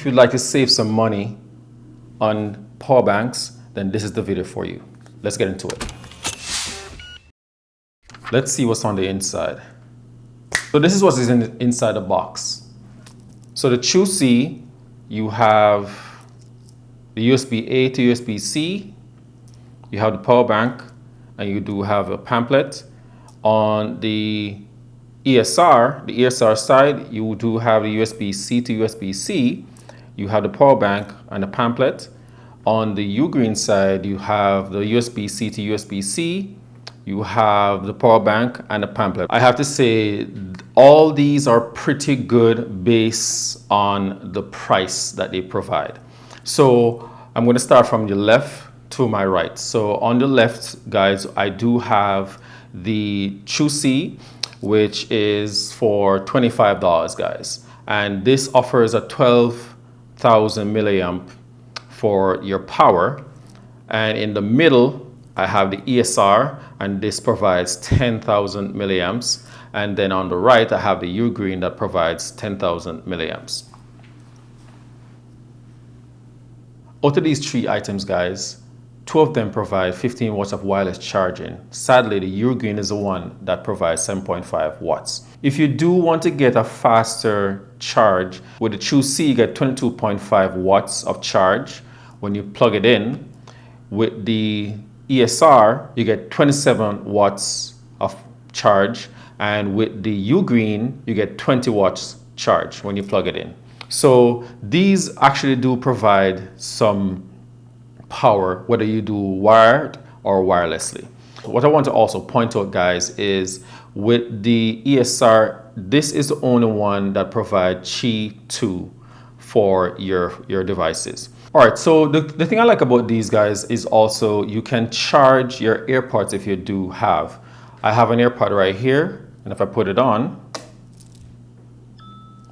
if you'd like to save some money on power banks, then this is the video for you. Let's get into it. Let's see what's on the inside. So this is what is inside the box. So the Chusii, you have the USB-A to USB-C, you have the power bank, and you do have a pamphlet. On the ESR side, you do have the USB-C to USB-C, you have the power bank and the pamphlet. On the Ugreen side, you have the USB-C to USB-C, you have the power bank and the pamphlet. I have to say, all these are pretty good based on the price that they provide. So I'm going to start from the left to my right. So on the left, guys, I do have the Chusii, which is for $25, guys. And this offers a 12,000 milliamp for your power. And in the middle, I have the ESR, and this provides 10,000 milliamps. And then on the right, I have the Ugreen that provides 10,000 milliamps. Out of these three items, guys, 2 of them provide 15 watts of wireless charging. Sadly, the Ugreen is the one that provides 7.5 watts. If you do want to get a faster charge, with the Chusii, you get 22.5 watts of charge when you plug it in. With the ESR, you get 27 watts of charge. And with the Ugreen, you get 20 watts charge when you plug it in. So these actually do provide some power, whether you do wired or wirelessly. What I want to also point out, guys, is with the ESR, this is the only one that provides Qi 2 for your devices. All right, so the thing I like about these, guys, is also you can charge your AirPods if you do have. I have an AirPod right here, and if I put it on,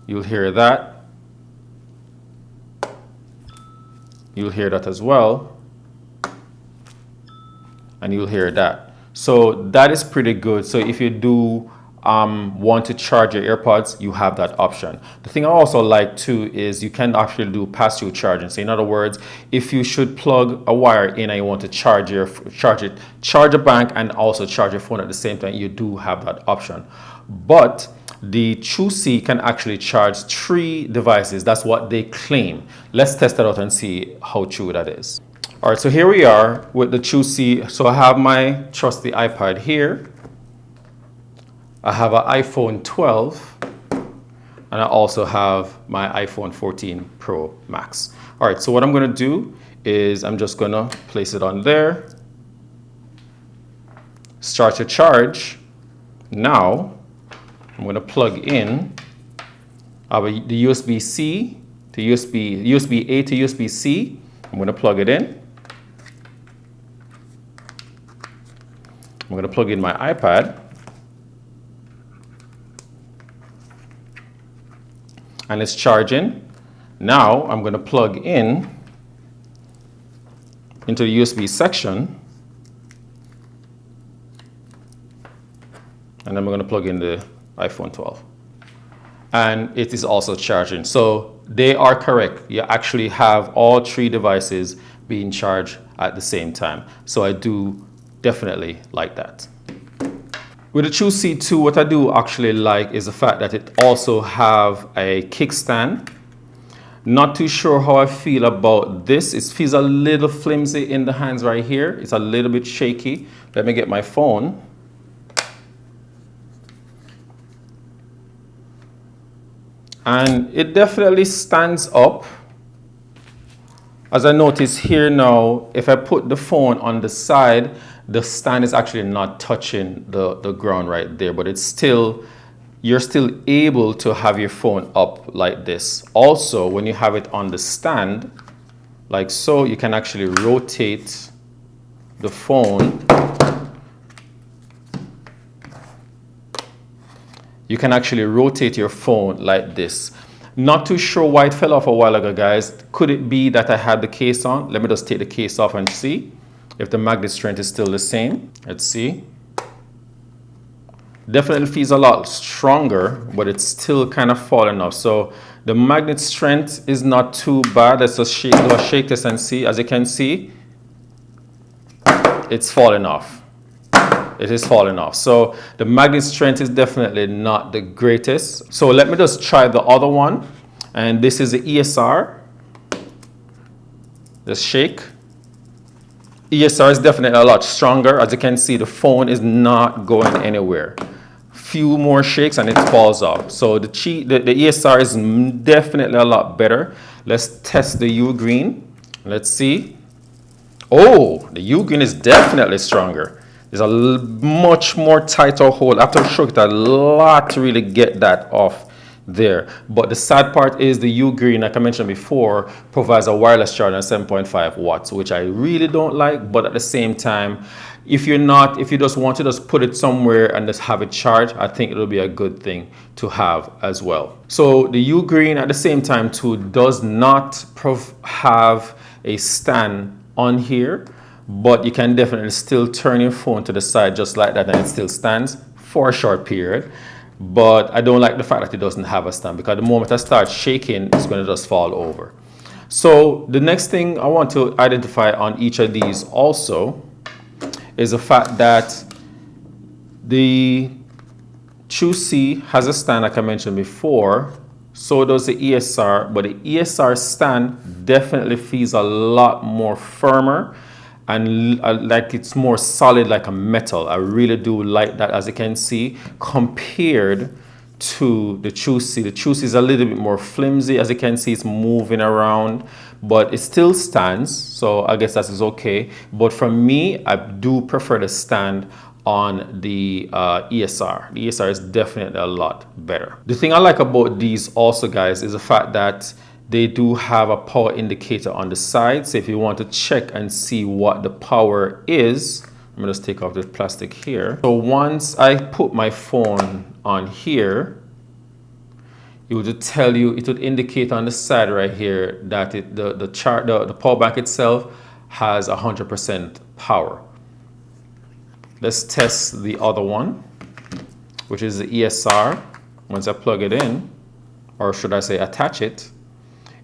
you'll hear that. You'll hear that as well. And you'll hear that. So that is pretty good. So if you do want to charge your AirPods, you have that option. The thing I also like too is you can actually do pass-through charging. So in other words, if you should plug a wire in and you want to charge a bank and also charge your phone at the same time, you do have that option. But the Chusii can actually charge 3 devices. That's what they claim. Let's test it out and see how true that is. All right, so here we are with the Chusii. So I have my trusty iPad here. I have an iPhone 12, and I also have my iPhone 14 Pro Max. All right, so what I'm gonna do is I'm just gonna place it on there, start to charge. Now, I'm gonna plug in the USB-C to USB-A to USB-C. I'm gonna plug it in. I'm gonna plug in my iPad. And it's charging. Now I'm going to plug in into the USB section, and I'm going to plug in the iPhone 12, and it is also charging. So they are correct. You actually have all 3 devices being charged at the same time. So I do definitely like that. With the Chusii 2, what I do actually like is the fact that it also have a kickstand. Not too sure how I feel about this. It feels a little flimsy in the hands right here. It's a little bit shaky. Let me get my phone. And it definitely stands up. As I notice here now, if I put the phone on the side, the stand is actually not touching the ground right there, but it's still, you're still able to have your phone up like this. Also, when you have it on the stand, like so, you can actually rotate the phone. You can actually rotate your phone like this. Not too sure why it fell off a while ago, guys. Could it be that I had the case on? Let me just take the case off and see if the magnet strength is still the same. Let's see. Definitely feels a lot stronger, but it's still kind of falling off. So The magnet strength is not too bad. Let's just do a shake test and see. As you can see, it's falling off. It is falling off. So the magnet strength is definitely not the greatest. So let me just try the other one. And this is the ESR. Just shake. ESR is definitely a lot stronger. As you can see, the phone is not going anywhere. Few more shakes and it falls off. So the ESR is definitely a lot better. Let's test the Ugreen. Let's see. Oh, the Ugreen is definitely stronger. There's a much more tighter hold. I have to stroke it a lot to really get that off there. But the sad part is the Ugreen, like I mentioned before, provides a wireless charger at 7.5 watts, which I really don't like. But at the same time, if you just want to just put it somewhere and just have it charged, I think it'll be a good thing to have as well. So the Ugreen at the same time too does not have a stand on here, but you can definitely still turn your phone to the side just like that and it still stands for a short period. But I don't like the fact that it doesn't have a stand, because the moment I start shaking, it's going to just fall over. So the next thing I want to identify on each of these also is the fact that the Chusii has a stand, like I mentioned before. So does the ESR, but the ESR stand definitely feels a lot more firmer and like it's more solid like a metal. I really do like that, as you can see, compared to the Chusii. The Chusii is a little bit more flimsy. As you can see, it's moving around, but it still stands. So I guess that is okay. But for me, I do prefer the stand on the ESR. The ESR is definitely a lot better. The thing I like about these also, guys, is the fact that they do have a power indicator on the side. So if you want to check and see what the power is, I'm gonna just take off this plastic here. So once I put my phone on here, it would tell you, it would indicate on the side right here that the power bank itself has 100% power. Let's test the other one, which is the ESR. Once I plug it in, or should I say attach it,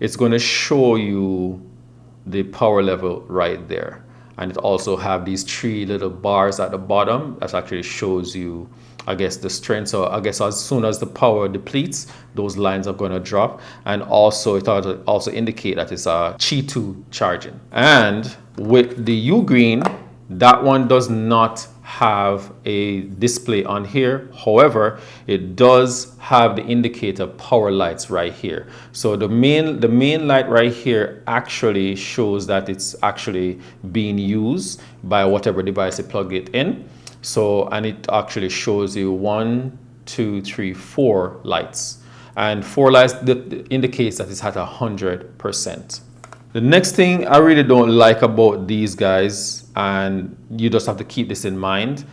it's going to show you the power level right there. And it also have these 3 little bars at the bottom that actually shows you, I guess, the strength. So I guess as soon as the power depletes, those lines are going to drop. And also it also indicate that it's a Qi 2 charging. And with the Ugreen, that one does not have a display on here. However, it does have the indicator power lights right here. So the main light right here actually shows that it's actually being used by whatever device you plug it in. So, and it actually shows you 1, 2, 3, 4 lights, and 4 lights that indicates that it's at 100%. The next thing I really don't like about these guys, and you just have to keep this in mind,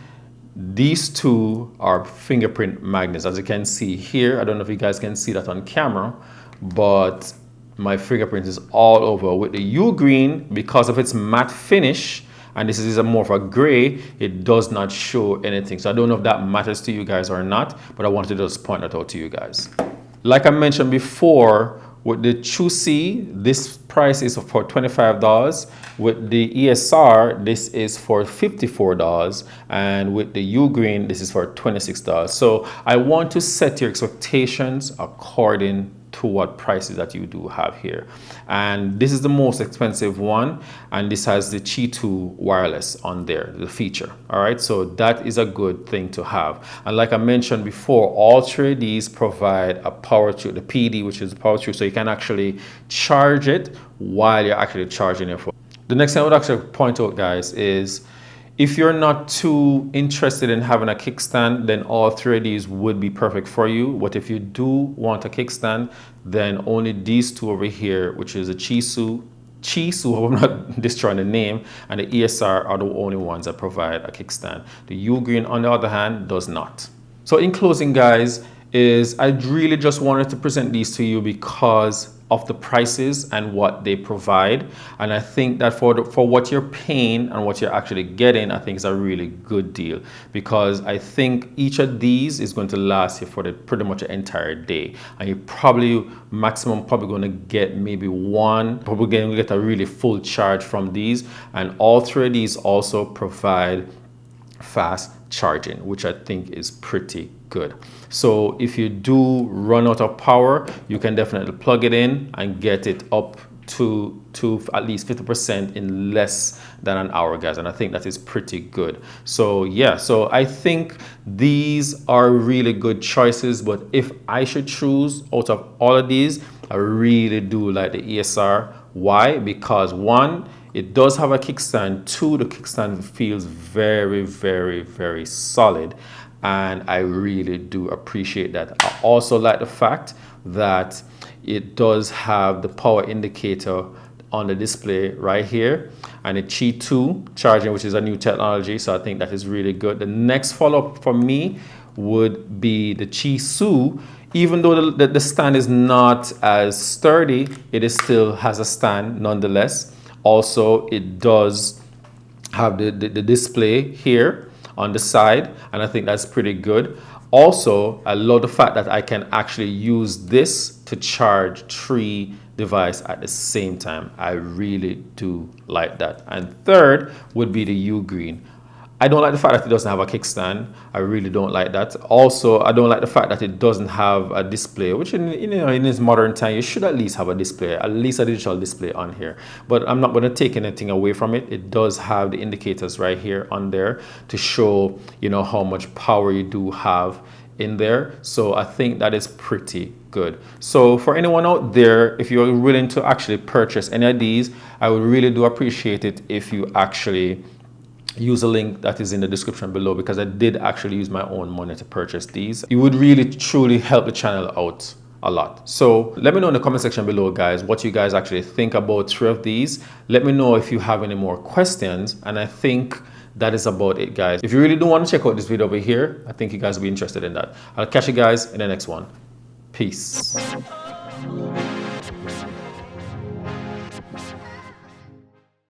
these two are fingerprint magnets. As you can see here, I don't know if you guys can see that on camera, but my fingerprint is all over. With the Ugreen, because of its matte finish, and this is more of a gray, it does not show anything. So I don't know if that matters to you guys or not, but I wanted to just point that out to you guys. Like I mentioned before, with the Chusii, this price is for $25. With the ESR, this is for $54. And with the Ugreen, this is for $26. So I want to set your expectations according to what prices that you do have here. And this is the most expensive one, and this has the Qi 2 wireless on there, the feature. All right, so that is a good thing to have. And like I mentioned before, all 3 of these provide a power through, the PD, which is the power through, so you can actually charge it while you're actually charging your phone. The next thing I would actually point out, guys, is if you're not too interested in having a kickstand, then all 3 of these would be perfect for you. But if you do want a kickstand, then only these 2 over here, which is a Chusii, I'm not destroying the name, and the ESR are the only ones that provide a kickstand. The Ugreen, on the other hand, does not. So in closing, guys, I really just wanted to present these to you because of the prices and what they provide. And I think that for what you're paying and what you're actually getting, I think is a really good deal, because I think each of these is going to last you for pretty much an entire day. And you're probably probably going to get maybe one, probably going to get a really full charge from these. And all three of these also provide fast charging, which I think is pretty good. So if you do run out of power, you can definitely plug it in and get it up to at least 50% in less than an hour, guys. And I think that is pretty good. So yeah, so I think these are really good choices. But if I should choose out of all of these, I really do like the ESR. Why? Because one, it does have a kickstand. Two, the kickstand feels very, very, very solid. And I really do appreciate that. I also like the fact that it does have the power indicator on the display right here, and the Qi 2 charging, which is a new technology. So I think that is really good. The next follow-up for me would be the Chusii. Even though the stand is not as sturdy, it still has a stand nonetheless. Also, it does have the display here on the side, and I think that's pretty good. Also, I love the fact that I can actually use this to charge 3 devices at the same time. I really do like that. And third would be the Ugreen. I don't like the fact that it doesn't have a kickstand. I really don't like that. Also, I don't like the fact that it doesn't have a display, which in this modern time, you should at least have a display, at least a digital display on here. But I'm not going to take anything away from it. It does have the indicators right here on there to show, how much power you do have in there. So I think that is pretty good. So for anyone out there, if you're willing to actually purchase any of these, I would really do appreciate it if you actually use a link that is in the description below, because I did actually use my own money to purchase these. It would really truly help the channel out a lot. So let me know in the comment section below, guys, what you guys actually think about 3 of these. Let me know if you have any more questions, and I think that is about it, guys. If you really do want to check out this video over here, I think you guys will be interested in that. I'll catch you guys in the next one. Peace.